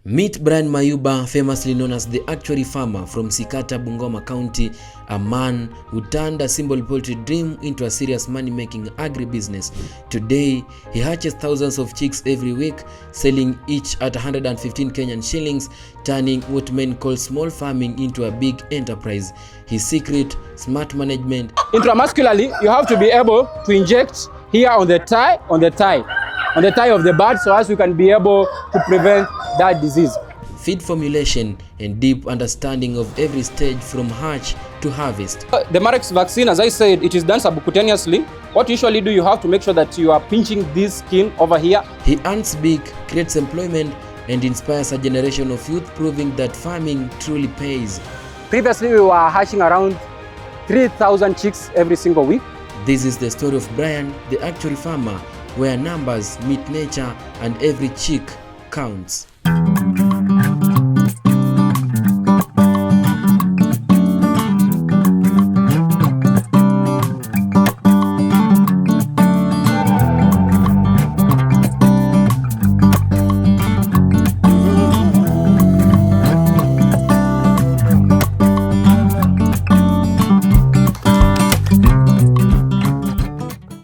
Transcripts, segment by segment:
Meet Brian Mayuba, famously known as the Actuary Farmer from Sikata, Bungoma County, a man who turned a simple poultry dream into a serious money-making agribusiness. Today, he hatches thousands of chicks every week, selling each at 115 Kenyan shillings, turning what men call small farming into a big enterprise. His secret, smart management. Intramuscularly, you have to be able to inject here on the thigh of the bird, so as we can be able to prevent that disease. Feed formulation and deep understanding of every stage from hatch to harvest. The Marex vaccine, as I said, it is done subcutaneously. What you usually do, you have to make sure that you are pinching this skin over here. He earns big, creates employment, and inspires a generation of youth, proving that farming truly pays. Previously, we were hatching around 3,000 chicks every single week. This is the story of Brian, the Actuary Farmer, where numbers meet nature and every chick counts.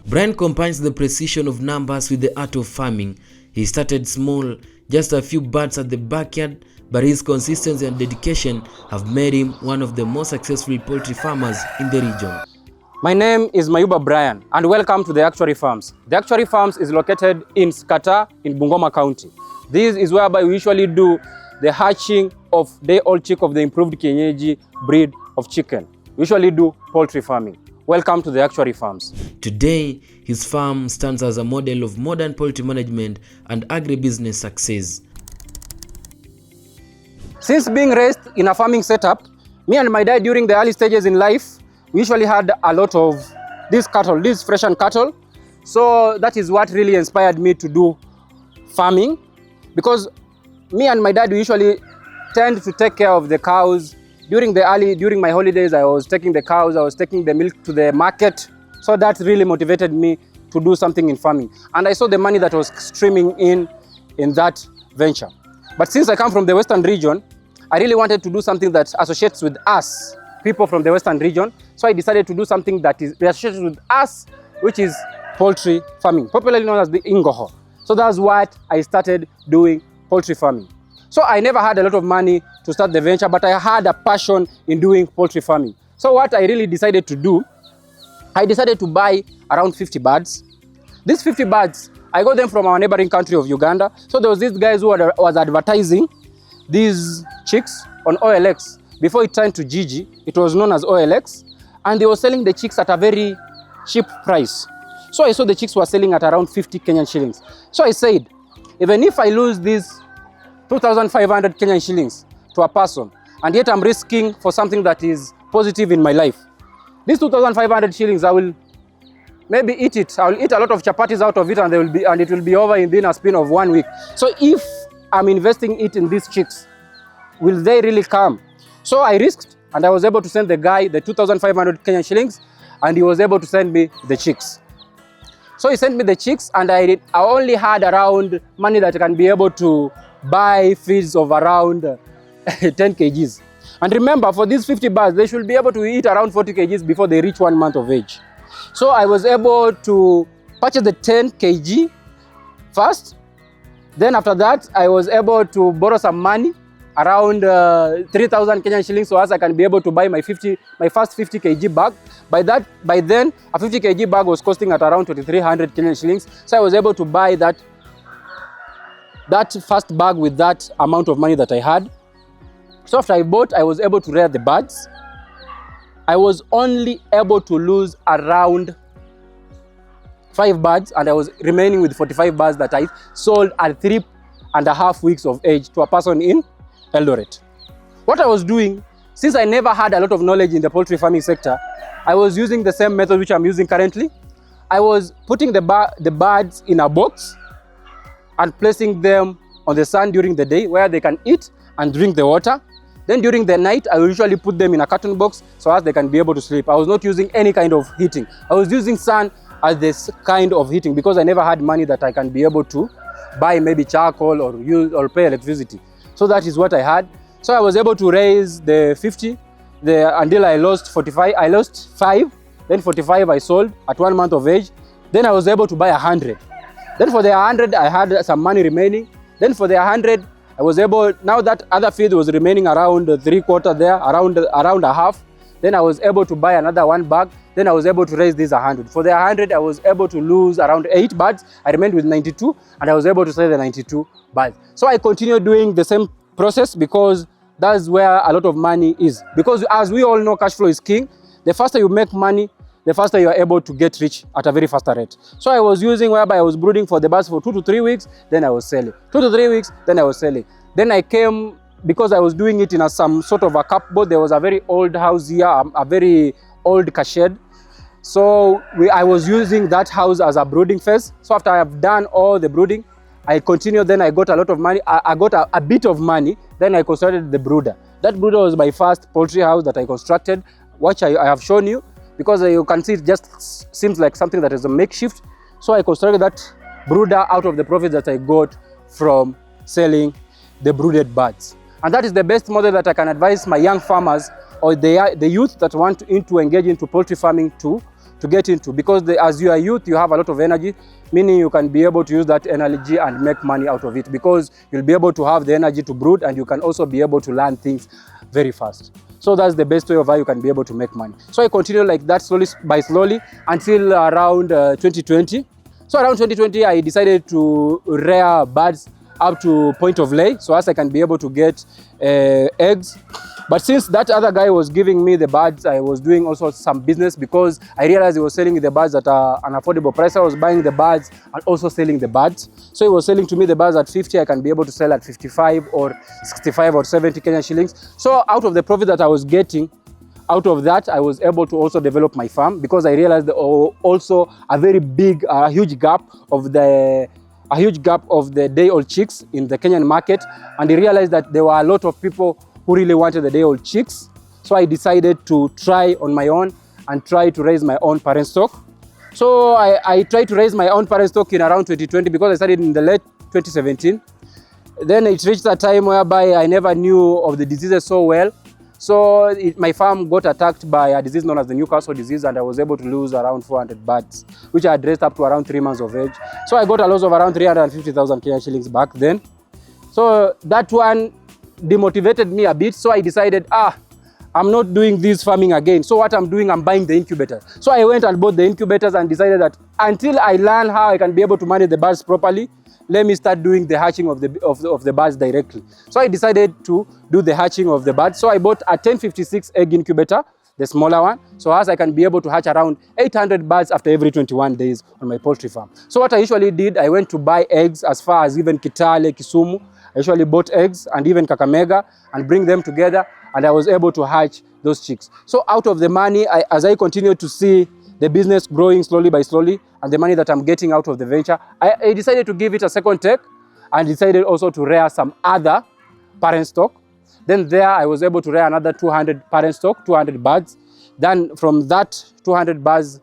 Brian combines the precision of numbers with the art of farming. He started small, just a few birds at the backyard, but his consistency and dedication have made him one of the most successful poultry farmers in the region. My name is Mayuba Brian, and welcome to the Actuary Farms. The Actuary Farms is located in Sikata in Bungoma County. This is whereby we usually do the hatching of day-old chick of the improved kienyeji breed of chicken. We usually do poultry farming. Welcome to the Actuary Farms. Today, his farm stands as a model of modern poultry management and agribusiness success. Since being raised in a farming setup, me and my dad during the early stages in life, we usually had a lot of these cattle, these freshened cattle. So that is what really inspired me to do farming, because me and my dad we usually tend to take care of the cows. During my holidays, I was taking the cows, I was taking the milk to the market. So that really motivated me to do something in farming. And I saw the money that was streaming in that venture. But since I come from the Western region, I really wanted to do something that associates with us, people from the Western region. So I decided to do something that is associated with us, which is poultry farming, popularly known as the Ingoho. So that's what I started doing, poultry farming. So I never had a lot of money to start the venture, but I had a passion in doing poultry farming. So what I really decided to do, I decided to buy around 50 birds. These 50 birds, I got them from our neighboring country of Uganda. So there was these guys who was advertising these chicks on OLX. Before it turned to Gigi, it was known as OLX. And they were selling the chicks at a very cheap price. So I saw the chicks were selling at around 50 Kenyan shillings. So I said, even if I lose these 2,500 Kenyan shillings to a person, and yet I'm risking for something that is positive in my life. These 2,500 shillings, I will maybe eat it. I will eat a lot of chapatis out of it, and it will be over in a span of 1 week. So if I'm investing it in these chicks, will they really come? So I risked, and I was able to send the guy the 2,500 Kenyan shillings, and he was able to send me the chicks. So he sent me the chicks, and I only had around money that I can be able to buy feeds of around 10 kgs. And remember, for these 50 birds, they should be able to eat around 40 kgs before they reach 1 month of age. So I was able to purchase the 10 kg first. Then after that, I was able to borrow some money, around 3,000 Kenyan shillings, so as I can be able to buy my first 50 kg bag. By then, a 50 kg bag was costing at around 2,300 Kenyan shillings. So I was able to buy that first bag with that amount of money that I had. So after I bought, I was able to rear the birds. I was only able to lose around 5 birds, and I was remaining with 45 birds that I sold at 3.5 weeks of age to a person in Eldoret. What I was doing, since I never had a lot of knowledge in the poultry farming sector, I was using the same method which I'm using currently. I was putting the birds in a box and placing them on the sun during the day where they can eat and drink the water. Then during the night, I usually put them in a carton box so as they can be able to sleep. I was not using any kind of heating. I was using sun as this kind of heating because I never had money that I can be able to buy maybe charcoal or pay electricity. So that is what I had. So I was able to raise the 50 until I lost 45. I lost 5, then 45 I sold at 1 month of age. Then I was able to buy 100. Then for the 100, I had some money remaining. Then for the 100, I was able, now that other feed was remaining around 3/4 there, around a half. Then I was able to buy another 1 bag. Then I was able to raise this 100. For the 100, I was able to lose around 8 birds. I remained with 92, and I was able to sell the 92 birds. So I continued doing the same process because that's where a lot of money is. Because as we all know, cash flow is king. The faster you make money, the faster you are able to get rich at a very faster rate. So I was using whereby I was brooding for the birds for 2 to 3 weeks, then I was selling. 2 to 3 weeks, then I was selling. Then I came, because I was doing it in some sort of a cupboard. There was a very old house here, a very old shed. So I was using that house as a brooding phase. So after I have done all the brooding, I continued, then I got a lot of money. I got a bit of money, then I constructed the brooder. That brooder was my first poultry house that I constructed, which I have shown you, because you can see it just seems like something that is a makeshift. So I constructed that brooder out of the profits that I got from selling the brooded birds. And that is the best model that I can advise my young farmers or the youth that want to engage into poultry farming to get into, because as you are youth, you have a lot of energy, meaning you can be able to use that energy and make money out of it, because you'll be able to have the energy to brood, and you can also be able to learn things very fast. So that's the best way of how you can be able to make money. So I continued like that slowly until around 2020. So around 2020, I decided to rear birds up to point of lay, so as I can be able to get eggs. But since that other guy was giving me the birds, I was doing also some business, because I realized he was selling the birds at an affordable price. I was buying the birds and also selling the birds. So he was selling to me the birds at 50, I can be able to sell at 55 or 65 or 70 Kenyan shillings. So out of the profit that I was getting, out of that, I was able to also develop my farm, because I realized there was also a very big, huge gap of the day-old chicks in the Kenyan market. And I realized that there were a lot of people who really wanted the day-old chicks. So I decided to try on my own and try to raise my own parent stock. So I tried to raise my own parent stock in around 2020, because I started in the late 2017. Then it reached a time whereby I never knew of the diseases so well. So my farm got attacked by a disease known as the Newcastle disease, and I was able to lose around 400 birds, which I had raised up to around 3 months of age. So I got a loss of around 350,000 Kenyan shillings back then. So that one demotivated me a bit. So I decided, I'm not doing this farming again. So what I'm doing, I'm buying the incubators. So I went and bought the incubators and decided that until I learn how I can be able to manage the birds properly, let me start doing the hatching of the birds directly. So I decided to do the hatching of the birds. So I bought a 1056 egg incubator, the smaller one, so as I can be able to hatch around 800 birds after every 21 days on my poultry farm. So what I usually did, I went to buy eggs as far as even Kitale, Kisumu. I usually bought eggs and even Kakamega and bring them together, and I was able to hatch those chicks. So out of the money, as I continued to see the business growing slowly by slowly, and the money that I'm getting out of the venture, I decided to give it a second take, and decided also to rear some other parent stock. Then there I was able to rear another 200 parent stock, 200 birds. Then from that 200 birds,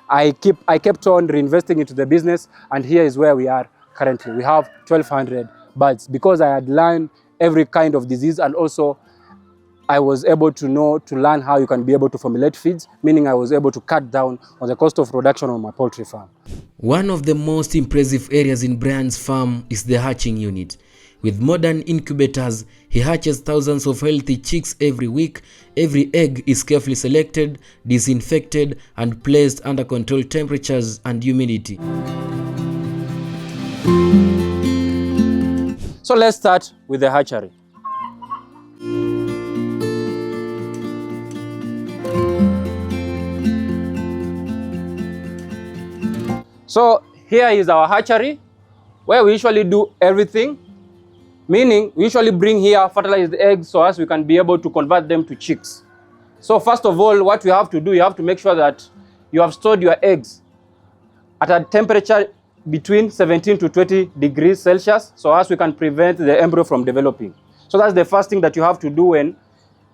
I kept on reinvesting into the business, and here is where we are currently. We have 1,200 birds, because I had learned every kind of disease, and also I was able to learn how you can be able to formulate feeds, meaning I was able to cut down on the cost of production on my poultry farm. One of the most impressive areas in Brian's farm is the hatching unit. With modern incubators, he hatches thousands of healthy chicks every week. Every egg is carefully selected, disinfected, and placed under controlled temperatures and humidity. So let's start with the hatchery. So here is our hatchery, where we usually do everything, meaning we usually bring here fertilized eggs so as we can be able to convert them to chicks. So first of all, what we have to do, you have to make sure that you have stored your eggs at a temperature between 17 to 20 degrees Celsius, so as we can prevent the embryo from developing. So that's the first thing that you have to do when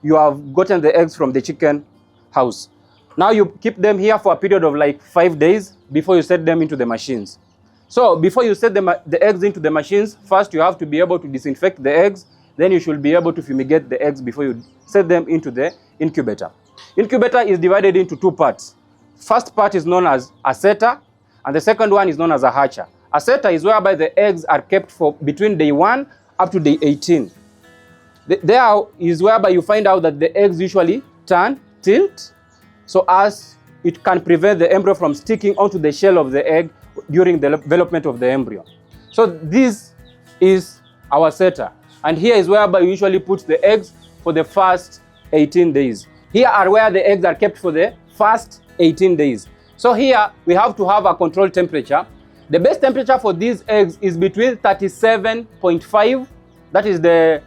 you have gotten the eggs from the chicken house. Now you keep them here for a period of like 5 days before you set them into the machines. So before you set the eggs into the machines, first you have to be able to disinfect the eggs, then you should be able to fumigate the eggs before you set them into the incubator. Incubator is divided into two parts. First part is known as a setter, and the second one is known as a hatcher. A setter is whereby the eggs are kept for between day 1 up to day 18. There is whereby you find out that the eggs usually tilt, so as it can prevent the embryo from sticking onto the shell of the egg during the development of the embryo. So this is our setter, and here is whereby we usually put the eggs for the first 18 days. Here are where the eggs are kept for the first 18 days. So here we have to have a controlled temperature. The best temperature for these eggs is between 37.5, that is the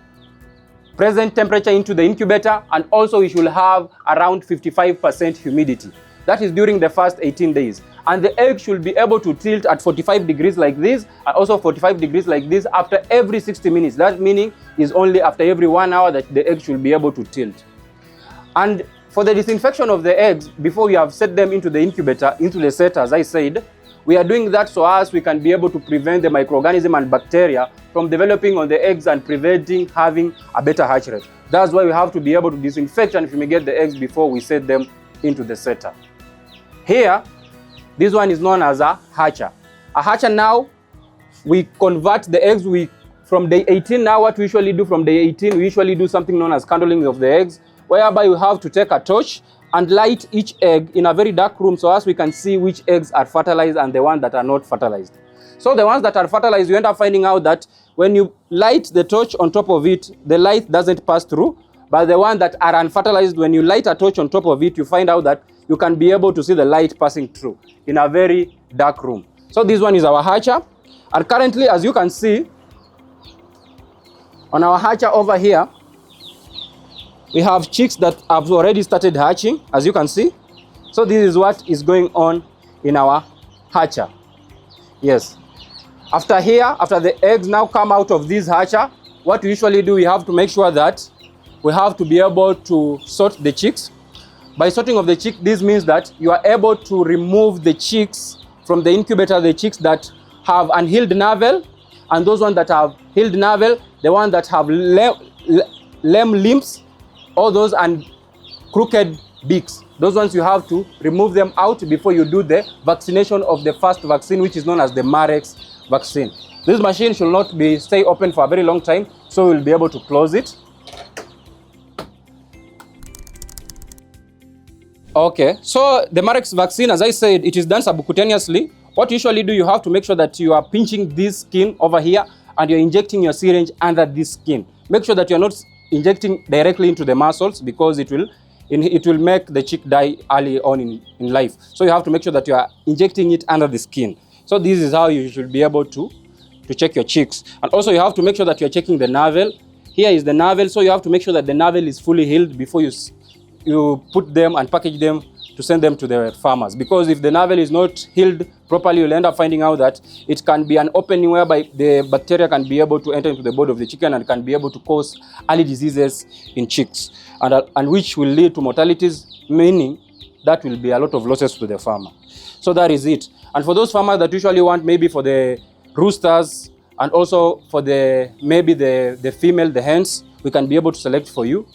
present temperature into the incubator, and also we should have around 55% humidity. That is during the first 18 days. And the egg should be able to tilt at 45 degrees like this, and also 45 degrees like this after every 60 minutes. That meaning is only after every 1 hour that the egg should be able to tilt. And for the disinfection of the eggs, before we have set them into the incubator, into the setter, as I said, we are doing that so as we can be able to prevent the microorganism and bacteria from developing on the eggs and preventing having a better hatch rate. That's why we have to be able to disinfect and fumigate the eggs before we set them into the setter. Here, this one is known as a hatcher. A hatcher now, we convert the eggs from day 18. Now what we usually do from day 18, we usually do something known as candling of the eggs, whereby you have to take a torch and light each egg in a very dark room so as we can see which eggs are fertilized and the ones that are not fertilized. So the ones that are fertilized, you end up finding out that when you light the torch on top of it, the light doesn't pass through. But the ones that are unfertilized, when you light a torch on top of it, you find out that you can be able to see the light passing through in a very dark room. So this one is our hatcher. And currently, as you can see, on our hatcher over here, we have chicks that have already started hatching, as you can see. So this is what is going on in our hatcher. Yes. After the eggs now come out of this hatcher, what we usually do, we have to make sure that we have to be able to sort the chicks. By sorting of the chick, this means that you are able to remove the chicks from the incubator, the chicks that have unhealed navel, and those ones that have healed navel, the ones that have lame limbs, all those and crooked beaks. Those ones you have to remove them out before you do the vaccination of the first vaccine, which is known as the Marex vaccine. This machine should not stay open for a very long time, so we'll be able to close it. Okay, so the Marex vaccine, as I said, it is done subcutaneously. What you usually do, you have to make sure that you are pinching this skin over here and you're injecting your syringe under this skin. Make sure that you're not injecting directly into the muscles, because it will make the chick die early on in life. So you have to make sure that you are injecting it under the skin. So this is how you should be able to check your chicks. And also you have to make sure that you're checking the navel. Here is the navel, so you have to make sure that the navel is fully healed before you put them and package them to send them to the farmers. Because if the navel is not healed properly, you'll end up finding out that it can be an opening whereby the bacteria can be able to enter into the body of the chicken and can be able to cause early diseases in chicks, and which will lead to mortalities, meaning that will be a lot of losses to the farmer. So that is it. And for those farmers that usually want maybe for the roosters and also for maybe the female, the hens, we can be able to select for you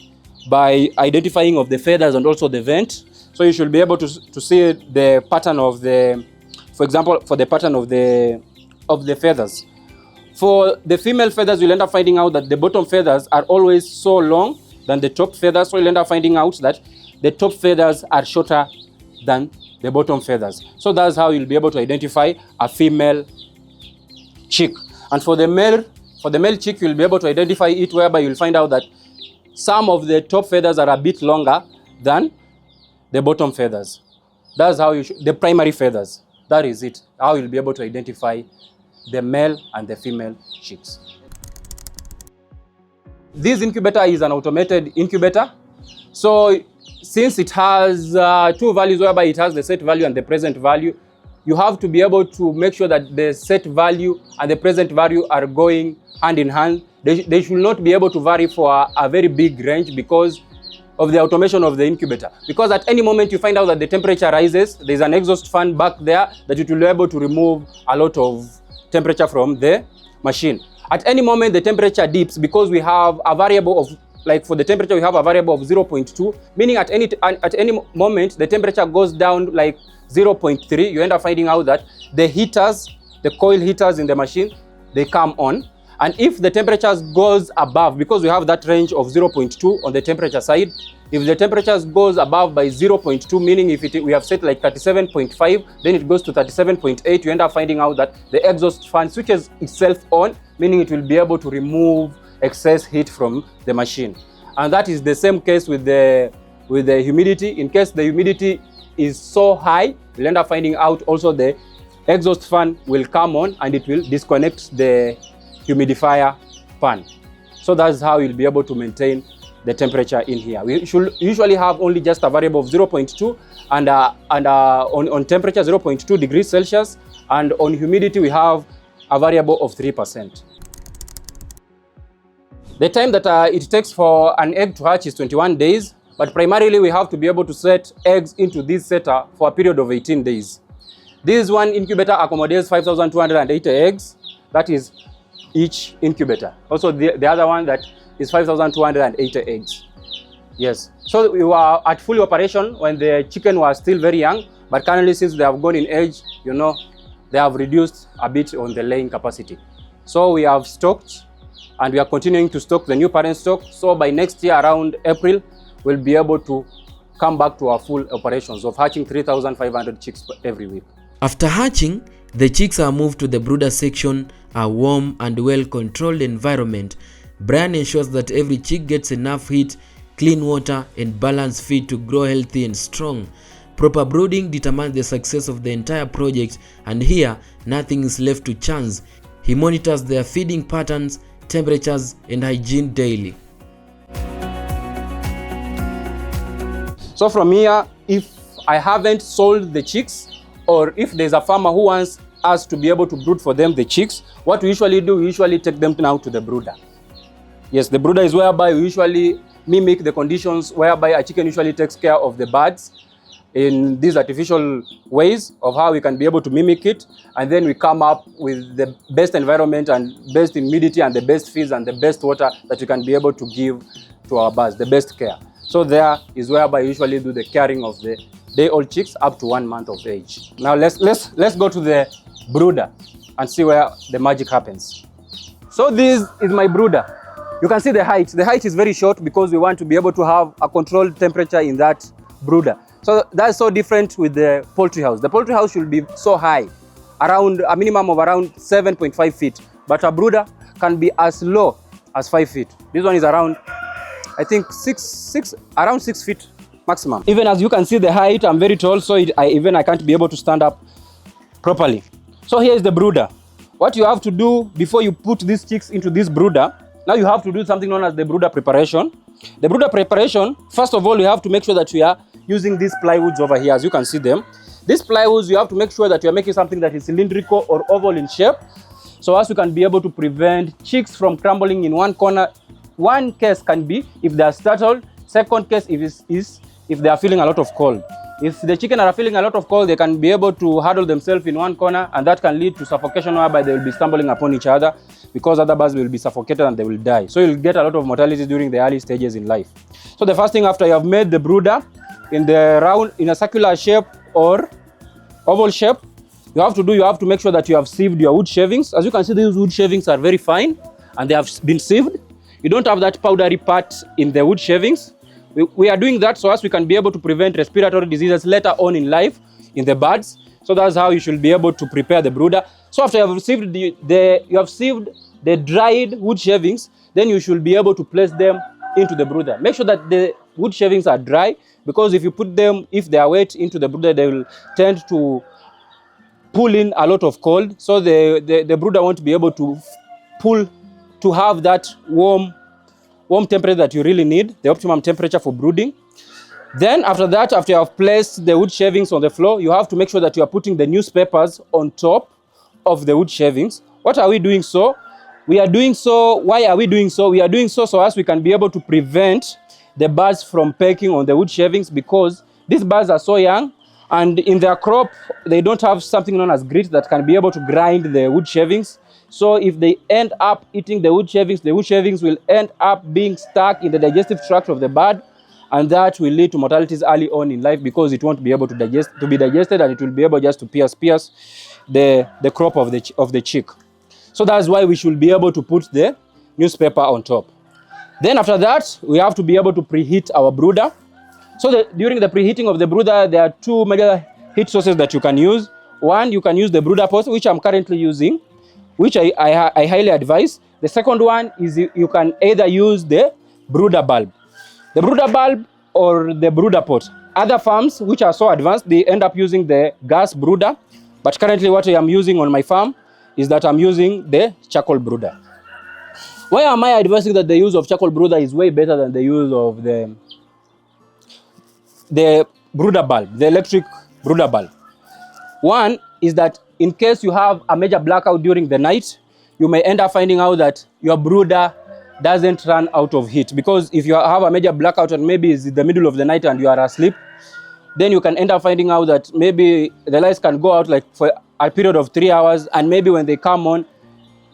by identifying of the feathers and also the vent. So you should be able to see the pattern of for example, for the pattern of the feathers. For the female feathers, you'll end up finding out that the bottom feathers are always so long than the top feathers. So you'll end up finding out that the top feathers are shorter than the bottom feathers. So that's how you'll be able to identify a female chick. And for the male chick, you'll be able to identify it whereby you'll find out that some of the top feathers are a bit longer than the bottom feathers. That's how the primary feathers. That is it, how you'll be able to identify the male and the female chicks. This incubator is an automated incubator. So since it has two values whereby it has the set value and the present value, you have to be able to make sure that the set value and the present value are going hand in hand. They should not be able to vary for a very big range because of the automation of the incubator. Because at any moment you find out that the temperature rises, there's an exhaust fan back there that it will be able to remove a lot of temperature from the machine. At any moment, the temperature dips because we have a variable of, like for the temperature, we have a variable of 0.2, meaning at any moment, the temperature goes down like 0.3. You end up finding out that the heaters, the coil heaters in the machine, they come on. And if the temperature goes above, because we have that range of 0.2 on the temperature side, if the temperature goes above by 0.2, meaning if we have set like 37.5, then it goes to 37.8, you end up finding out that the exhaust fan switches itself on, meaning it will be able to remove excess heat from the machine. And that is the same case with the humidity. In case the humidity is so high, you'll end up finding out also the exhaust fan will come on and it will disconnect the humidifier fan. So that's how you'll be able to maintain the temperature in here. We should usually have only just a variable of 0.2 and on temperature 0.2 degrees Celsius, and on humidity we have a variable of 3%. The time that it takes for an egg to hatch is 21 days, but primarily we have to be able to set eggs into this setter for a period of 18 days. This one incubator accommodates 5,280 eggs. That is each incubator. Also the other one that is 5,280 eggs. Yes. So we were at full operation when the chicken was still very young, but currently since they have gone in age, you know, they have reduced a bit on the laying capacity. So we have stocked and we are continuing to stock the new parent stock. So by next year around April, we'll be able to come back to our full operations of hatching 3,500 chicks every week. After hatching, the chicks are moved to the brooder section, a warm and well-controlled environment. Brian ensures that every chick gets enough heat, clean water, and balanced feed to grow healthy and strong. Proper brooding determines the success of the entire project, and here, nothing is left to chance. He monitors their feeding patterns, temperatures, and hygiene daily. So from here, if I haven't sold the chicks, or if there's a farmer who wants us to be able to brood for them the chicks, what we usually do, we usually take them now to the brooder. Yes, the brooder is whereby we usually mimic the conditions whereby a chicken usually takes care of the birds in these artificial ways of how we can be able to mimic it, and then we come up with the best environment and best humidity and the best feeds and the best water that we can be able to give to our birds, the best care. So there is whereby we usually do the caring of the day-old chicks up to 1 month of age. Now let's go to the brooder and see where the magic happens. So this is my brooder. You can see the height. The height is very short because we want to be able to have a controlled temperature in that brooder. So that's so different with the poultry house. The poultry house should be so high, around a minimum of around 7.5 feet. But a brooder can be as low as 5 feet. This one is around, I think, around 6 feet maximum. Even as you can see the height, I'm very tall, so I can't be able to stand up properly. So here is the brooder. What you have to do before you put these chicks into this brooder, now you have to do something known as the brooder preparation. The brooder preparation, first of all, you have to make sure that we are using these plywoods over here, as you can see them. These plywoods, you have to make sure that you are making something that is cylindrical or oval in shape, so as we can be able to prevent chicks from crumbling in one corner. One case can be if they are startled. Second case if they are feeling a lot of cold. If the chicken are feeling a lot of cold, they can be able to huddle themselves in one corner, and that can lead to suffocation, whereby they will be stumbling upon each other because other birds will be suffocated and they will die. So you'll get a lot of mortality during the early stages in life. So the first thing, after you have made the brooder in a circular shape or oval shape, you have to make sure that you have sieved your wood shavings. As you can see, these wood shavings are very fine and they have been sieved. You don't have that powdery part in the wood shavings. We are doing that so as we can be able to prevent respiratory diseases later on in life in the birds. So that's how you should be able to prepare the brooder. So after you have sieved the dried wood shavings, then you should be able to place them into the brooder. Make sure that the wood shavings are dry, because if you put them, if they are wet, into the brooder, they will tend to pull in a lot of cold. So the brooder won't be able to have that warm temperature that you really need, the optimum temperature for brooding. Then after that, after you have placed the wood shavings on the floor, you have to make sure that you are putting the newspapers on top of the wood shavings. What are we doing so? We are doing so, why are we doing so? We are doing so as we can be able to prevent the birds from pecking on the wood shavings, because these birds are so young and in their crop, they don't have something known as grit that can be able to grind the wood shavings. So if they end up eating the wood shavings will end up being stuck in the digestive tract of the bird, and that will lead to mortalities early on in life because it won't be able to be digested, and it will be able just to pierce the crop of the chick. So that's why we should be able to put the newspaper on top. Then after that, we have to be able to preheat our brooder. So during the preheating of the brooder, there are two major heat sources that you can use. One, you can use the brooder post, which I'm currently using, which I highly advise. The second one is you can either use the brooder bulb. The brooder bulb or the brooder pot. Other farms which are so advanced, they end up using the gas brooder. But currently what I am using on my farm is that I'm using the charcoal brooder. Why am I advising that the use of charcoal brooder is way better than the use of the brooder bulb, the electric brooder bulb? One is that in case you have a major blackout during the night, you may end up finding out that your brooder doesn't run out of heat, because if you have a major blackout and maybe it's the middle of the night and you are asleep, then you can end up finding out that maybe the lights can go out like for a period of 3 hours, and maybe when they come on,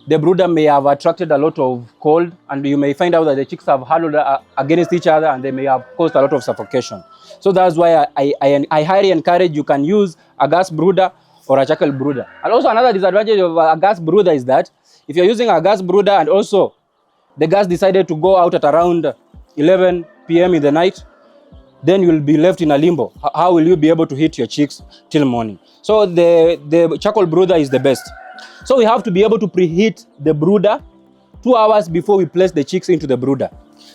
the brooder may have attracted a lot of cold, and you may find out that the chicks have huddled against each other and they may have caused a lot of suffocation. So that's why I highly encourage you can use a gas brooder or a charcoal brooder. And also another disadvantage of a gas brooder is that if you're using a gas brooder and also the gas decided to go out at around 11 p.m. in the night, then you'll be left in a limbo. How will you be able to heat your chicks till morning? So the charcoal brooder is the best. So we have to be able to preheat the brooder 2 hours before we place the chicks into the brooder.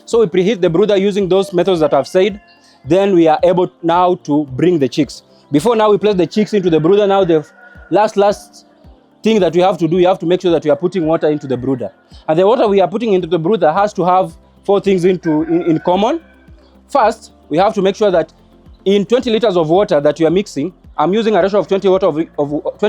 So we preheat the brooder using those methods that I've said. Then we are able now to bring the chicks. Before now we place the chicks into the brooder. Now the last thing that we have to do, we have to make sure that we are putting water into the brooder. And the water we are putting into the brooder has to have 4 things in common. First, we have to make sure that in 20 liters of water that you are mixing, I'm using a ratio of 20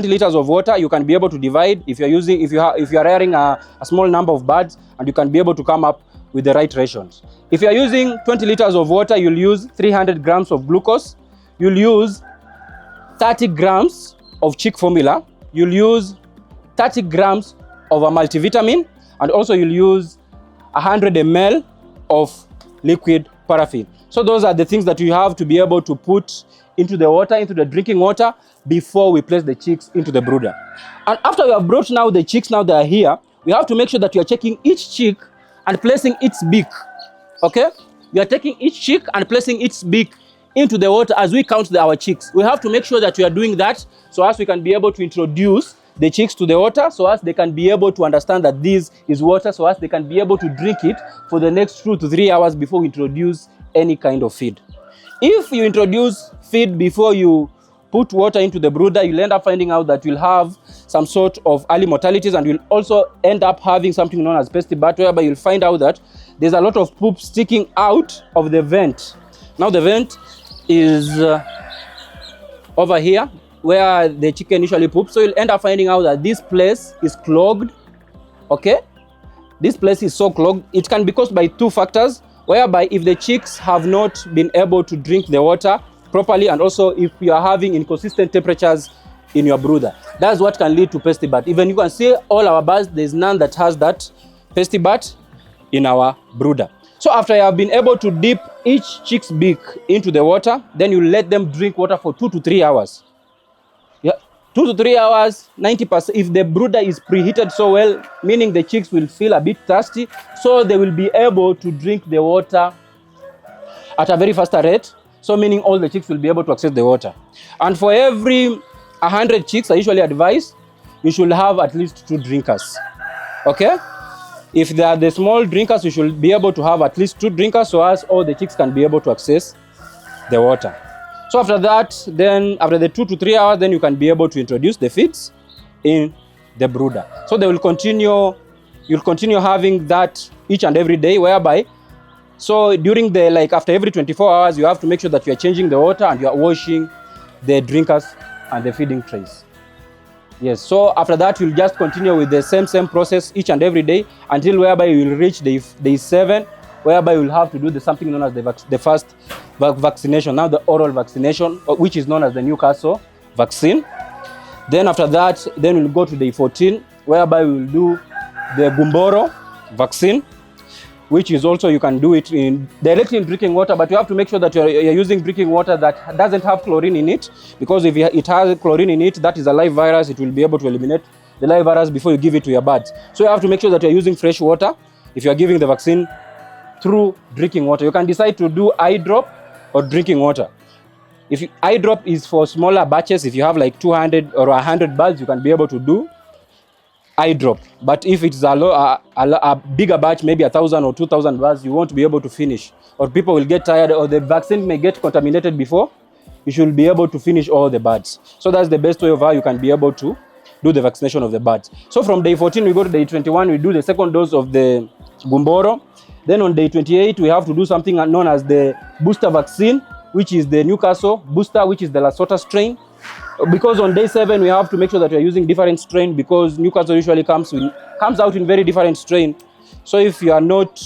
liters of water. You can be able to divide if you are rearing a small number of birds, and you can be able to come up with the right rations. If you are using 20 liters of water, you'll use 300 grams of glucose. You'll use 30 grams of chick formula. You'll use 30 grams of a multivitamin, and also you'll use 100 ml of liquid paraffin. So those are the things that you have to be able to put into the water, into the drinking water, before we place the chicks into the brooder. And after we have brought now the chicks, now they are here, we have to make sure that we are checking each chick and placing its beak. Okay? We are taking each chick and placing its beak into the water as we count our chicks. We have to make sure that we are doing that so as we can be able to introduce the chicks to the water, so as they can be able to understand that this is water, so as they can be able to drink it for the next 2 to 3 hours before we introduce any kind of feed. If you introduce feed before you put water into the brooder, you'll end up finding out that you'll have some sort of early mortalities, and you'll also end up having something known as pestibat, whereby you'll find out that there's a lot of poop sticking out of the vent. Now the vent is over here where the chicken usually poops. So you'll end up finding out that this place is clogged. Okay, this place is so clogged. It can be caused by 2 factors, whereby if the chicks have not been able to drink the water properly, and also if you are having inconsistent temperatures in your brooder, that's what can lead to pestibat. Even you can see all our birds, there's none that has that pestibat in our brooder. So after you have been able to dip each chick's beak into the water, then you let them drink water for 2 to 3 hours. Yeah, 2 to 3 hours, 90%. If the brooder is preheated so well, meaning the chicks will feel a bit thirsty, so they will be able to drink the water at a very faster rate. So meaning all the chicks will be able to access the water. And for every 100 chicks, I usually advise you should have at least 2 drinkers. Okay? If they are the small drinkers, you should be able to have at least 2 drinkers, so as all the chicks can be able to access the water. So after that, then after the 2 to 3 hours, then you can be able to introduce the feeds in the brooder. So they will continue, you'll continue having that each and every day, whereby, so during the, like after every 24 hours, you have to make sure that you are changing the water and you are washing the drinkers and the feeding trays. Yes, so after that, you'll just continue with the same process each and every day until whereby you will reach day 7, whereby you'll have to do something known as the first vaccination, now the oral vaccination, which is known as the Newcastle vaccine. Then after that, then we'll go to day 14, whereby we will do the Gumboro vaccine, which is also, you can do it directly in drinking water, but you have to make sure that you're using drinking water that doesn't have chlorine in it, because if it has chlorine in it, that is a live virus. It will be able to eliminate the live virus before you give it to your birds. So you have to make sure that you're using fresh water if you're giving the vaccine through drinking water. You can decide to do eye drop or drinking water. If eye drop is for smaller batches, if you have like 200 or 100 birds, you can be able to do eye drop. But if it's a bigger batch, maybe 1,000 or 2,000 birds, you won't be able to finish, or people will get tired, or the vaccine may get contaminated before you should be able to finish all the birds. So that's the best way of how you can be able to do the vaccination of the birds. So from day 14 we go to day 21, we do the second dose of the Gumboro. Then on day 28 we have to do something known as the booster vaccine, which is the Newcastle booster, which is the Lesotho strain. Because on day 7 we have to make sure that we are using different strain, because Newcastle usually comes out in very different strain. So if you are not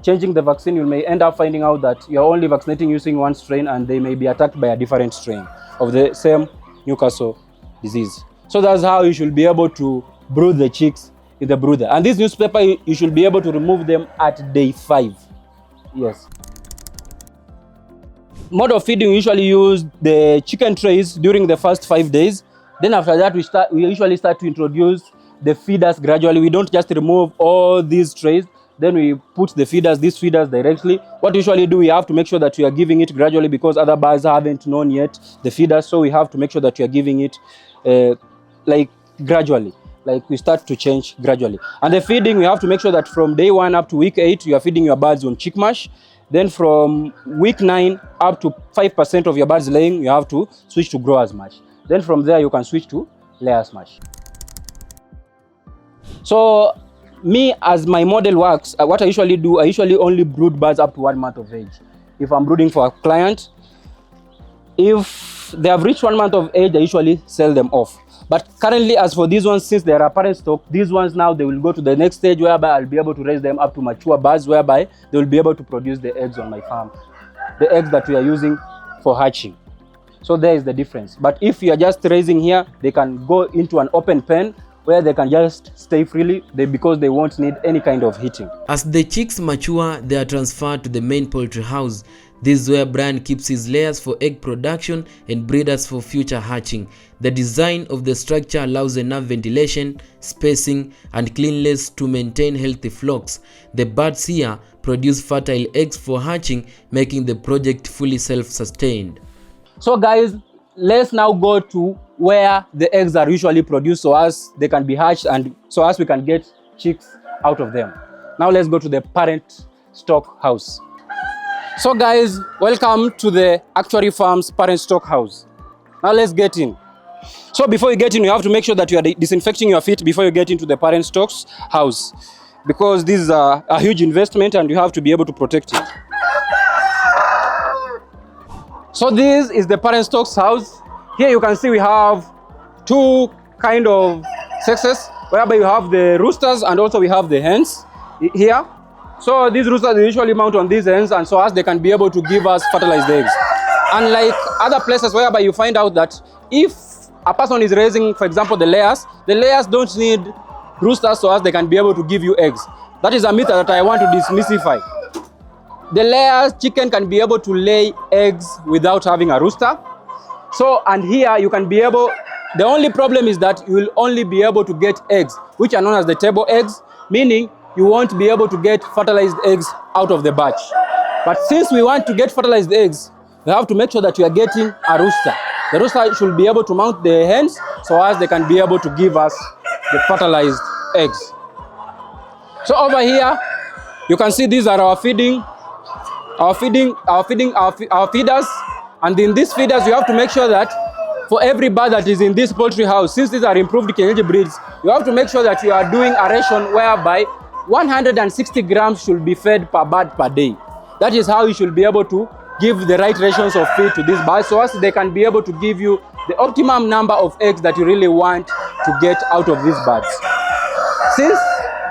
changing the vaccine, you may end up finding out that you are only vaccinating using one strain and they may be attacked by a different strain of the same Newcastle disease. So that's how you should be able to brood the chicks in the brooder. And this newspaper, you should be able to remove them at day 5. Yes. Mode of feeding, we usually use the chicken trays during the first 5 days. Then after that, we usually start to introduce the feeders gradually. We don't just remove all these trays, then we put these feeders directly. What we usually do, we have to make sure that we are giving it gradually, because other birds haven't known yet the feeders. So we have to make sure that we are giving it like gradually. Like we start to change gradually. And the feeding, we have to make sure that from day 1 up to week 8, you are feeding your birds on chick mash. Then from week 9 up to 5% of your birds laying, you have to switch to growers mash. Then from there, you can switch to layers mash. So me, as my model works, what I usually do, I usually only brood birds up to 1 month of age. If I'm brooding for a client, if they have reached 1 month of age, I usually sell them off. But currently, as for these ones, since they are parent stock, these ones now, they will go to the next stage whereby I'll be able to raise them up to mature birds, whereby they will be able to produce the eggs on my farm, the eggs that we are using for hatching. So there is the difference. But if you are just raising here, they can go into an open pen where they can just stay freely because they won't need any kind of heating. As the chicks mature, they are transferred to the main poultry house. This is where Brian keeps his layers for egg production and breeders for future hatching. The design of the structure allows enough ventilation, spacing, and cleanliness to maintain healthy flocks. The birds here produce fertile eggs for hatching, making the project fully self-sustained. So guys, let's now go to where the eggs are usually produced, so as they can be hatched and so as we can get chicks out of them. Now let's go to the parent stock house. So guys, welcome to the Actuary Farm's parent stock house. Now let's get in. So before you get in, you have to make sure that you are disinfecting your feet before you get into the parent stocks house, because this is a huge investment and you have to be able to protect it. So this is the parent stocks house. Here you can see we have 2 kind of sexes, whereby you have the roosters and also we have the hens here. So these roosters usually mount on these hens, and so as they can be able to give us fertilized eggs. Unlike other places whereby you find out that if a person is raising, for example, the layers don't need roosters so as they can be able to give you eggs. That is a myth that I want to demystify. The layers chicken can be able to lay eggs without having a rooster. So, and here you can be able, the only problem is that you will only be able to get eggs, which are known as the table eggs, meaning you won't be able to get fertilized eggs out of the batch. But since we want to get fertilized eggs, we have to make sure that we are getting a rooster. The rooster should be able to mount the hens so as they can be able to give us the fertilized eggs. So over here, you can see these are our feeders. And in these feeders, you have to make sure that for every bird that is in this poultry house, since these are improved kienyeji breeds, you have to make sure that you are doing a ration whereby 160 grams should be fed per bird per day. That is how you should be able to give the right rations of feed to these birds, so as they can be able to give you the optimum number of eggs that you really want to get out of these birds.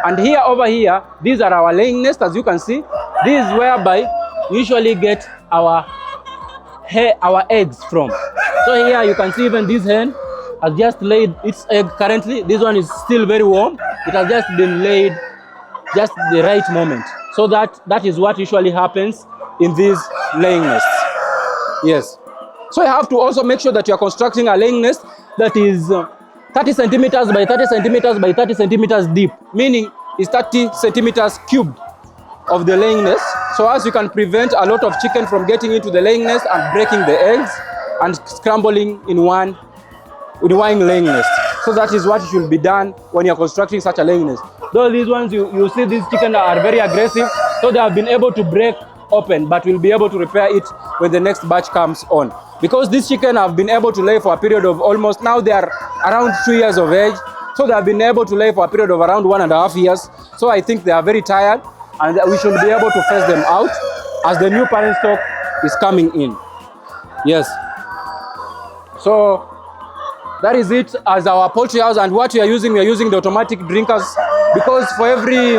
And here over here, these are our laying nests, as you can see. This is whereby we usually get our eggs from. So here you can see even this hen, has just laid its egg currently. This one is still very warm. It has just been laid just the right moment. So that is what usually happens in these laying nests. Yes. So you have to also make sure that you are constructing a laying nest that is 30 centimeters by 30 centimeters by 30 centimeters deep, meaning it's 30 centimeters cubed of the laying nest, so as you can prevent a lot of chicken from getting into the laying nest and breaking the eggs and scrambling in one laying nest. So that is what should be done when you're constructing such a laying nest. Though these ones, you see these chickens are very aggressive, so they have been able to break open, but we'll be able to repair it when the next batch comes on. Because these chickens have been able to lay for a period of almost, now they are around 2 years of age, so they have been able to lay for a period of around 1.5 years. So I think they are very tired, and we should be able to phase them out as the new parent stock is coming in. Yes. So that is it as our poultry house, and what we are using the automatic drinkers, because for every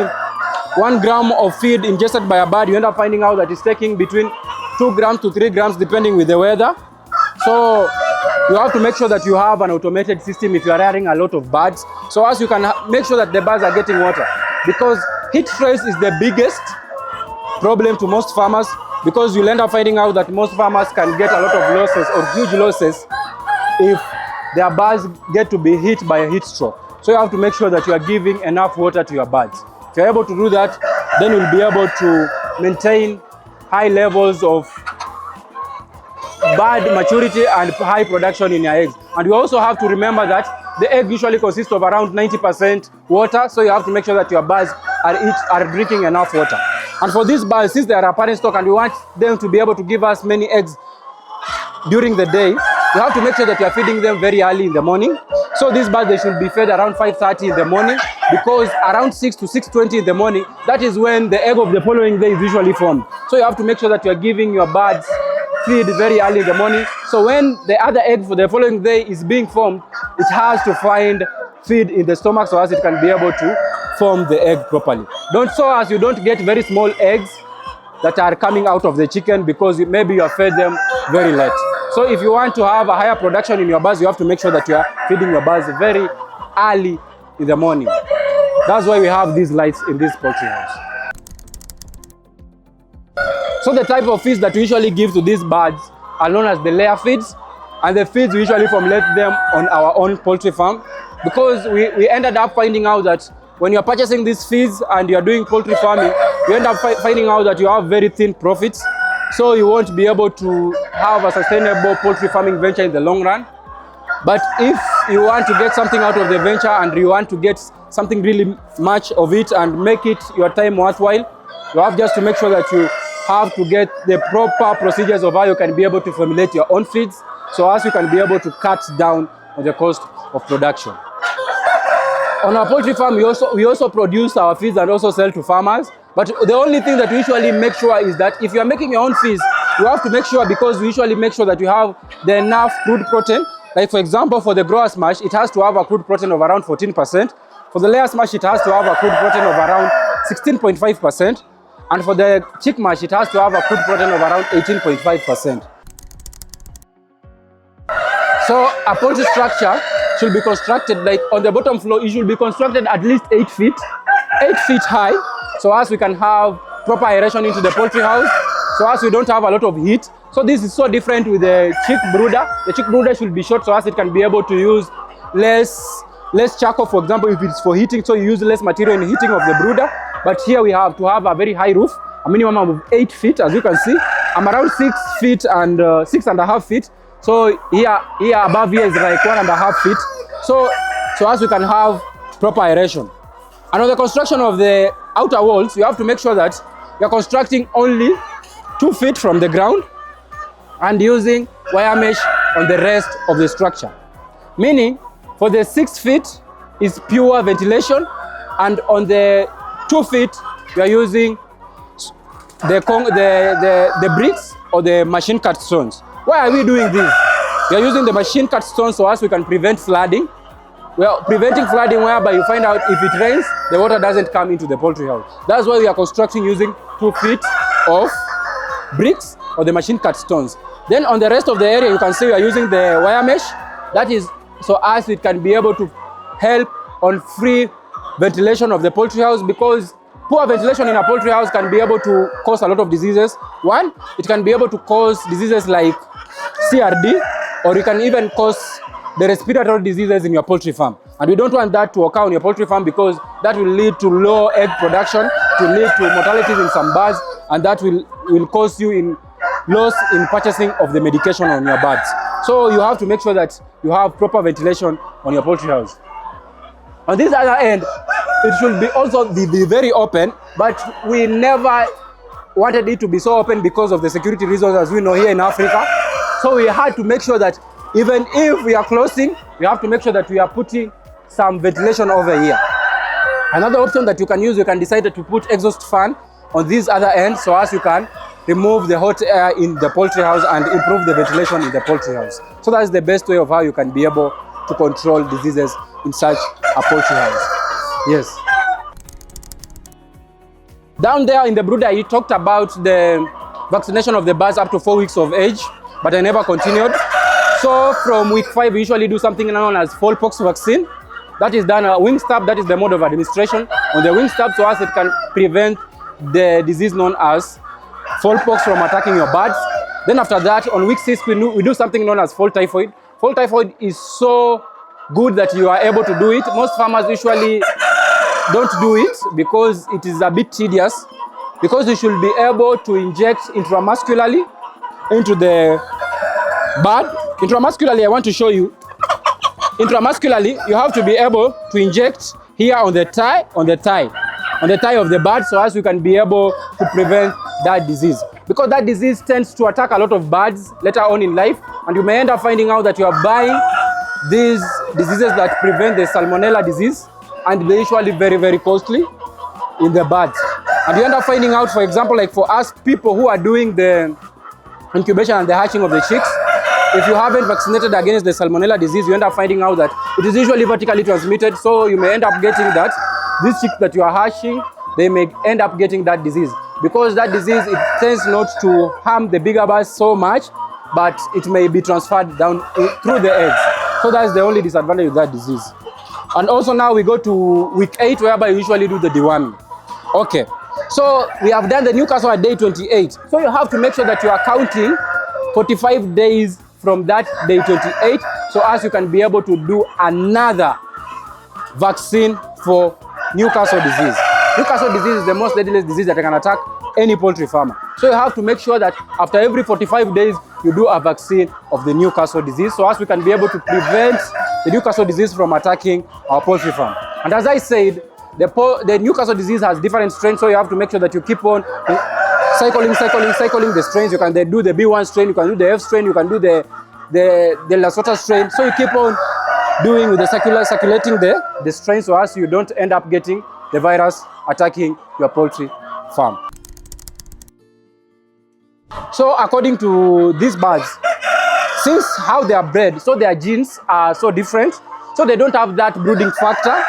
1 gram of feed ingested by a bird, you end up finding out that it's taking between 2 grams to 3 grams depending with the weather. So you have to make sure that you have an automated system if you are rearing a lot of birds, so as you can make sure that the birds are getting water, because heat stress is the biggest problem to most farmers, because you'll end up finding out that most farmers can get a lot of losses or huge losses if their birds get to be hit by a heat stroke. So you have to make sure that you are giving enough water to your birds. If you're able to do that, then you'll be able to maintain high levels of bird maturity and high production in your eggs. And you also have to remember that the egg usually consists of around 90% water, so you have to make sure that your birds are drinking enough water. And for these birds, since they are a parent stock and we want them to be able to give us many eggs during the day, you have to make sure that you are feeding them very early in the morning. So these birds, they should be fed around 5:30 in the morning, because around 6 to 6:20 in the morning, that is when the egg of the following day is usually formed. So you have to make sure that you are giving your birds feed very early in the morning. So when the other egg for the following day is being formed, it has to find feed in the stomach so as it can be able to form the egg properly. So as you don't get very small eggs that are coming out of the chicken, because maybe you have fed them very late. So if you want to have a higher production in your birds, you have to make sure that you are feeding your birds very early in the morning. That's why we have these lights in this poultry house. So the type of feeds that we usually give to these birds are known as the layer feeds, and the feeds we usually formulate them on our own poultry farm, because we ended up finding out that when you're purchasing these feeds and you're doing poultry farming, you end up finding out that you have very thin profits, so you won't be able to have a sustainable poultry farming venture in the long run. But if you want to get something out of the venture and you want to get something really much of it and make it your time worthwhile, you have just to make sure that you have to get the proper procedures of how you can be able to formulate your own feeds, so as you can be able to cut down on the cost of production. On our poultry farm, we also produce our feeds and also sell to farmers. But the only thing that we usually make sure is that if you are making your own feeds, you have to make sure, because we usually make sure that you have the enough crude protein. Like for example, for the grower's mash, it has to have a crude protein of around 14%. For the layer's mash, it has to have a crude protein of around 16.5%. And for the chick mash, it has to have a crude protein of around 18.5%. So a poultry structure should be constructed, like on the bottom floor, it should be constructed at least 8 feet high, so as we can have proper aeration into the poultry house, so as we don't have a lot of heat. So this is so different with the chick brooder. The chick brooder should be short, so as it can be able to use less charcoal, for example, if it's for heating, so you use less material in heating of the brooder. But here we have to have a very high roof, a minimum of 8 feet, as you can see. I'm around 6 feet and 6.5 feet. So here above here is like 1.5 feet. So as we can have proper aeration. And on the construction of the outer walls, you have to make sure that you're constructing only 2 feet from the ground and using wire mesh on the rest of the structure. Meaning, for the 6 feet is pure ventilation, and on the 2 feet, you are using the bricks or the machine cut stones. Why are we doing this? We are using the machine cut stones so as we can prevent flooding. We are preventing flooding, whereby you find out if it rains, the water doesn't come into the poultry house. That's why we are constructing using 2 feet of bricks or the machine cut stones. Then on the rest of the area, you can see we are using the wire mesh that is so as it can be able to help on free ventilation of the poultry house, because poor ventilation in a poultry house can be able to cause a lot of diseases. One, it can be able to cause diseases like CRD, or it can even cause the respiratory diseases in your poultry farm. And we don't want that to occur on your poultry farm, because that will lead to low egg production, to lead to mortalities in some birds, and that will cause you in loss in purchasing of the medication on your birds. So you have to make sure that you have proper ventilation on your poultry house. On this other end, it should be also be very open, but we never wanted it to be so open because of the security reasons, as we know here in Africa. So we had to make sure that even if we are closing, we have to make sure that we are putting some ventilation over here. Another option that you can use, you can decide to put exhaust fan on this other end, so as you can remove the hot air in the poultry house and improve the ventilation in the poultry house. So that's the best way of how you can be able to control diseases in such a poultry house. Yes. Down there in the brooder, you talked about the vaccination of the birds up to 4 weeks of age, but I never continued. So from week 5, we usually do something known as smallpox vaccine. That is done wing stab. That is the mode of administration on the wing stab, so as it can prevent the disease known as smallpox from attacking your birds. Then after that, on week 6, we do something known as fall typhoid. Fall typhoid is so good that you are able to do it. Most farmers usually don't do it because it is a bit tedious, because you should be able to inject intramuscularly into the bird. Intramuscularly, I want to show you. Intramuscularly, you have to be able to inject here on the thigh of the bird, so as you can be able to prevent that disease. Because that disease tends to attack a lot of birds later on in life, and you may end up finding out that you are buying these diseases that prevent the salmonella disease, and they're usually very, very costly in the birds. And you end up finding out, for example, like for us people who are doing the incubation and the hatching of the chicks, if you haven't vaccinated against the salmonella disease, you end up finding out that it is usually vertically transmitted. So you may end up getting that these chicks that you are hatching, they may end up getting that disease. Because that disease, it tends not to harm the bigger birds so much, but it may be transferred down through the eggs. So that's the only disadvantage of that disease. And also now we go to week 8, whereby you usually do the deworming. Okay, so we have done the Newcastle at day 28. So you have to make sure that you are counting 45 days from that day 28, so as you can be able to do another vaccine for Newcastle disease. Newcastle disease is the most deadliest disease that can attack any poultry farmer. So you have to make sure that after every 45 days, you do a vaccine of the Newcastle disease, so as we can be able to prevent the Newcastle disease from attacking our poultry farm. And as I said, the Newcastle disease has different strains, so you have to make sure that you keep on cycling the strains. You can do the B1 strain, you can do the F strain, you can do the Lesotho strain. So you keep on doing with the circulating the strain, so as you don't end up getting the virus attacking your poultry farm. So according to these birds, since how they are bred, so their genes are so different, so they don't have that brooding factor.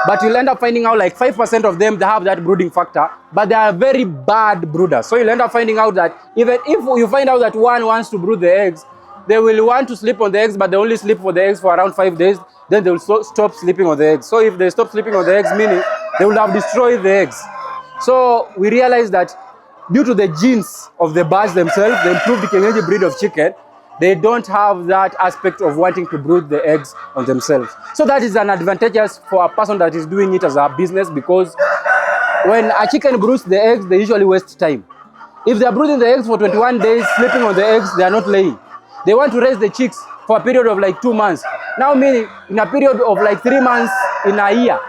But you'll end up finding out like 5% of them, they have that brooding factor, but they are very bad brooders. So you'll end up finding out that even if you find out that one wants to brood the eggs, they will want to sleep on the eggs, but they only sleep for the eggs for around 5 days. Then they will stop sleeping on the eggs. So if they stop sleeping on the eggs, meaning they will have destroyed the eggs. So we realized that due to the genes of the birds themselves, the improved kienyeji breed of chicken, they don't have that aspect of wanting to brood the eggs on themselves. So that is an advantageous for a person that is doing it as a business, because when a chicken broods the eggs, they usually waste time. If they are brooding the eggs for 21 days, sleeping on the eggs, they are not laying. They want to raise the chicks for a period of like 2 months. Now meaning in a period of like 3 months in a year,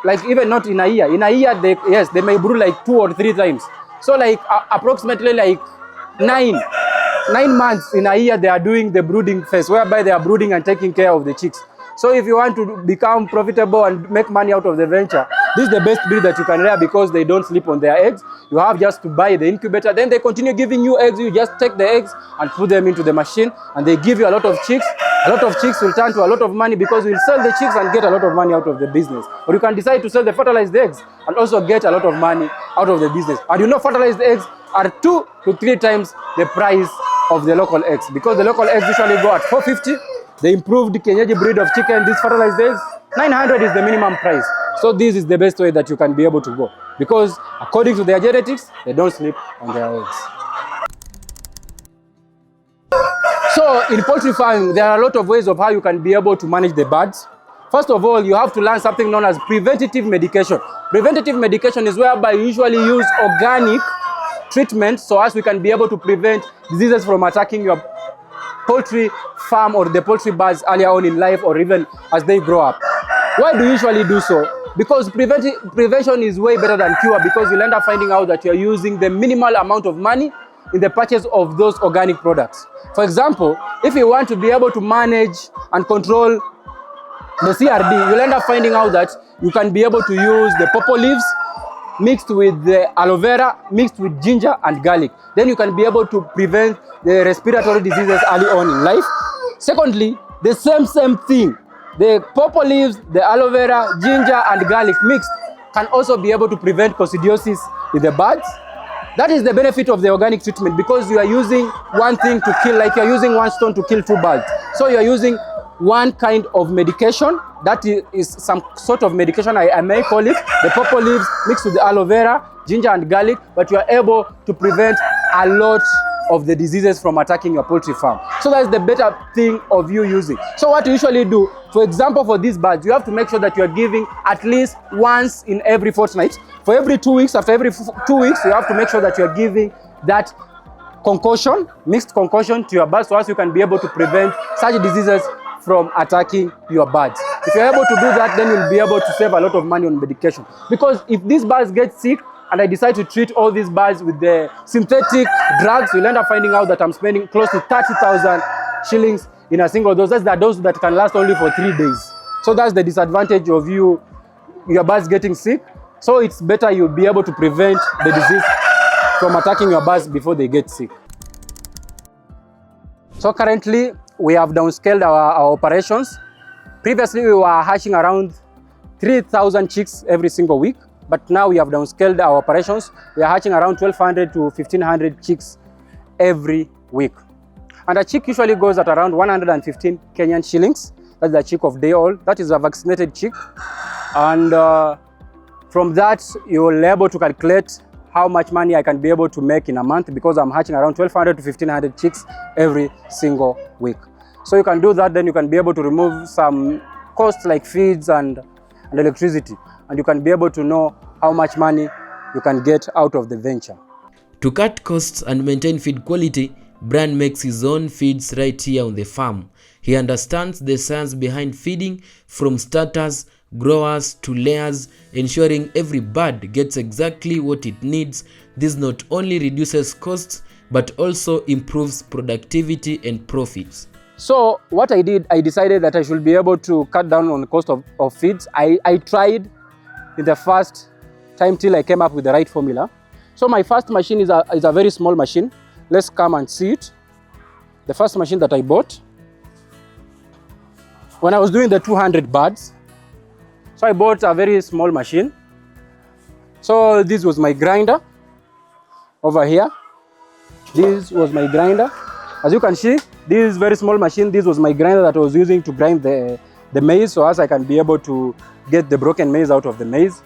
like even not in a year. In a year, they may brood like 2 or 3 times. So like approximately like 9 months in a year, they are doing the brooding phase, whereby they are brooding and taking care of the chicks. So if you want to become profitable and make money out of the venture, this is the best breed that you can rear, because they don't sleep on their eggs. You have just to buy the incubator, then they continue giving you eggs. You just take the eggs and put them into the machine, and they give you a lot of chicks. A lot of chicks will turn to a lot of money, because you will sell the chicks and get a lot of money out of the business. Or you can decide to sell the fertilized eggs and also get a lot of money out of the business. And you know, fertilized eggs are 2 to 3 times the price of the local eggs, because the local eggs usually go at 450 The improved Kenyeji breed of chicken, these fertilized eggs, 900 is the minimum price. So this is the best way that you can be able to go, because according to their genetics, they don't sleep on their eggs. So in poultry farming, there are a lot of ways of how you can be able to manage the birds. First of all, you have to learn something known as preventative medication. Preventative medication is whereby you usually use organic treatment so as we can be able to prevent diseases from attacking your poultry farm or the poultry birds earlier on in life, or even as they grow up. Why do you usually do so? Because prevention is way better than cure, because you'll end up finding out that you're using the minimal amount of money in the purchase of those organic products. For example, if you want to be able to manage and control the CRD, you'll end up finding out that you can be able to use the pawpaw leaves mixed with the aloe vera, mixed with ginger and garlic. Then you can be able to prevent the respiratory diseases early on in life. Secondly, the same thing, the pawpaw leaves, the aloe vera, ginger and garlic mixed can also be able to prevent coccidiosis with the birds. That is the benefit of the organic treatment, because you are using one thing to kill, like you're using one stone to kill two birds. So you're using one kind of medication, that is some sort of medication, I may call it, the pawpaw leaves mixed with the aloe vera, ginger and garlic, but you are able to prevent a lot of the diseases from attacking your poultry farm. So that's the better thing of you using. So what you usually do, for example, for these birds, you have to make sure that you are giving at least once in every fortnight. For every 2 weeks, after every 2 weeks, you have to make sure that you are giving that concoction, mixed concoction to your birds, so as you can be able to prevent such diseases from attacking your birds. If you're able to do that, then you'll be able to save a lot of money on medication. Because if these birds get sick and I decide to treat all these birds with the synthetic drugs, you'll end up finding out that I'm spending close to 30,000 shillings in a single dose. That's the dose that can last only for 3 days. So that's the disadvantage of your birds getting sick. So it's better you'll be able to prevent the disease from attacking your birds before they get sick. So currently, we have downscaled our operations. Previously, we were hatching around 3,000 chicks every single week, but now we have downscaled our operations. We are hatching around 1,200 to 1,500 chicks every week. And a chick usually goes at around 115 Kenyan shillings. That's the chick of day old. That is a vaccinated chick. And from that, you will be able to calculate how much money I can be able to make in a month, because I'm hatching around 1,200 to 1,500 chicks every single week. So you can do that, then you can be able to remove some costs like feeds and electricity, and you can be able to know how much money you can get out of the venture. To cut costs and maintain feed quality, Brian makes his own feeds right here on the farm. He understands the science behind feeding, from starters, growers to layers, ensuring every bird gets exactly what it needs. This not only reduces costs, but also improves productivity and profits. So what I did, I decided that I should be able to cut down on the cost of feeds. I tried in the first time till I came up with the right formula. So my first machine is a very small machine. Let's come and see it. The first machine that I bought, when I was doing the 200 birds, so I bought a very small machine. So this was my grinder over here. This was my grinder. As you can see, this very small machine, this was my grinder that I was using to grind the maize, so as I can be able to get the broken maize out of the maize.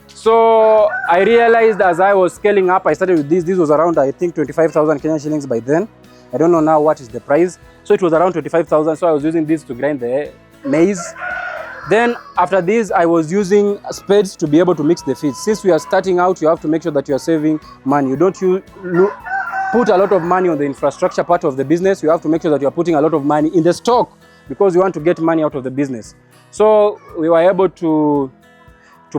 So I realized as I was scaling up, I started with this. This was around, I think, 25,000 Kenyan shillings by then. I don't know now what is the price. So it was around 25,000. So I was using this to grind the maize. Then after this, I was using spades to be able to mix the feeds. Since we are starting out, you have to make sure that you are saving money. You don't put a lot of money on the infrastructure part of the business. You have to make sure that you are putting a lot of money in the stock, because you want to get money out of the business. So we were able to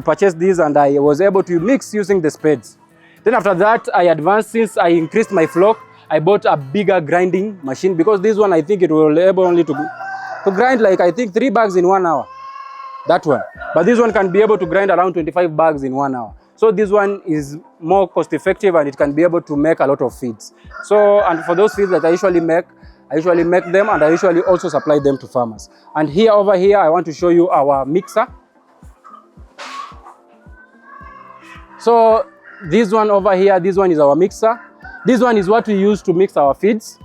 purchase these, and I was able to mix using the spades. Then after that, I advanced. Since I increased my flock, I bought a bigger grinding machine, because this one, I think it will be able only to grind like, I think, 3 bags in 1 hour. That one. But this one can be able to grind around 25 bags in 1 hour. So this one is more cost effective, and it can be able to make a lot of feeds. So, and for those feeds that I usually make them, and I usually also supply them to farmers. And here, over here, I want to show you our mixer. So this one over here, this one is our mixer. This one is what we use to mix our feeds.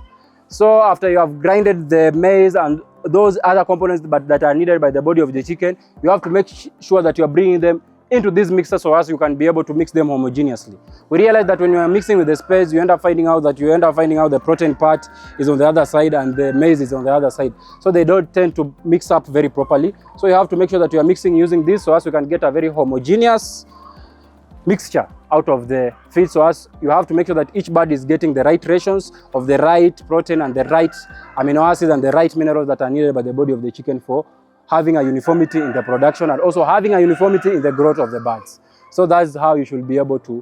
So after you have grinded the maize and those other components that are needed by the body of the chicken, you have to make sure that you are bringing them into this mixer so as you can be able to mix them homogeneously. We realize that when you are mixing with the spades, you end up finding out the protein part is on the other side and the maize is on the other side. So they don't tend to mix up very properly. So you have to make sure that you are mixing using this so as you can get a very homogeneous mixture out of the feed. So as you have to make sure that each bird is getting the right rations of the right protein and the right amino acids and the right minerals that are needed by the body of the chicken for having a uniformity in the production and also having a uniformity in the growth of the birds. So that's how you should be able to,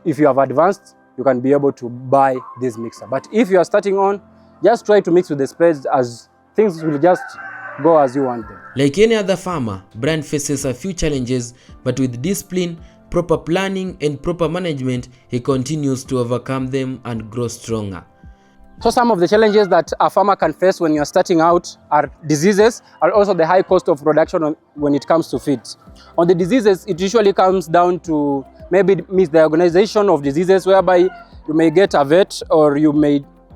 if you have advanced, you can be able to buy this mixer. But if you are starting on, just try to mix with the spades, as things will just go as you want them. Like any other farmer, Brian faces a few challenges, but with discipline, proper planning and proper management, he continues to overcome them and grow stronger. So some of the challenges that a farmer can face when you're starting out are diseases and also the high cost of production when it comes to feed. On the diseases, it usually comes down to maybe misdiagnosis of diseases, whereby you may get a vet or you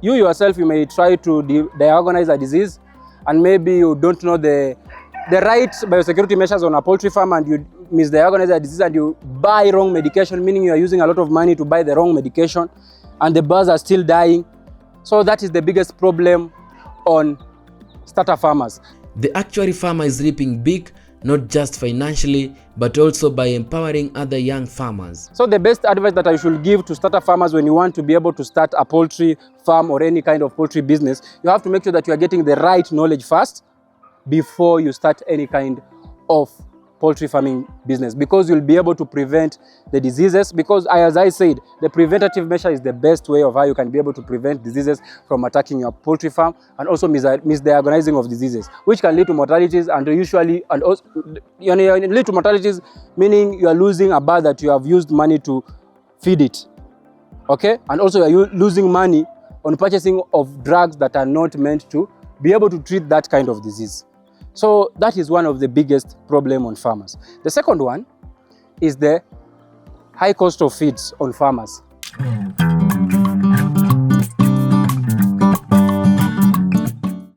yourself may try to diagnose a disease, and maybe you don't know the right biosecurity measures on a poultry farm and you misdiagnose a disease and you buy wrong medication, meaning you are using a lot of money to buy the wrong medication and the birds are still dying. So that is the biggest problem on starter farmers. The Actuary Farmer is reaping big, not just financially, but also by empowering other young farmers. So the best advice that I should give to starter farmers when you want to be able to start a poultry farm or any kind of poultry business, you have to make sure that you are getting the right knowledge first before you start any kind of poultry farming business, because you'll be able to prevent the diseases, because as I said, the preventative measure is the best way of how you can be able to prevent diseases from attacking your poultry farm, and also misdiagnosing of diseases, which can lead to mortalities, and also lead to mortalities, meaning you are losing a bird that you have used money to feed it, okay? And also you are losing money on purchasing of drugs that are not meant to be able to treat that kind of disease. So that is one of the biggest problems on farmers. The second one is the high cost of feeds on farmers.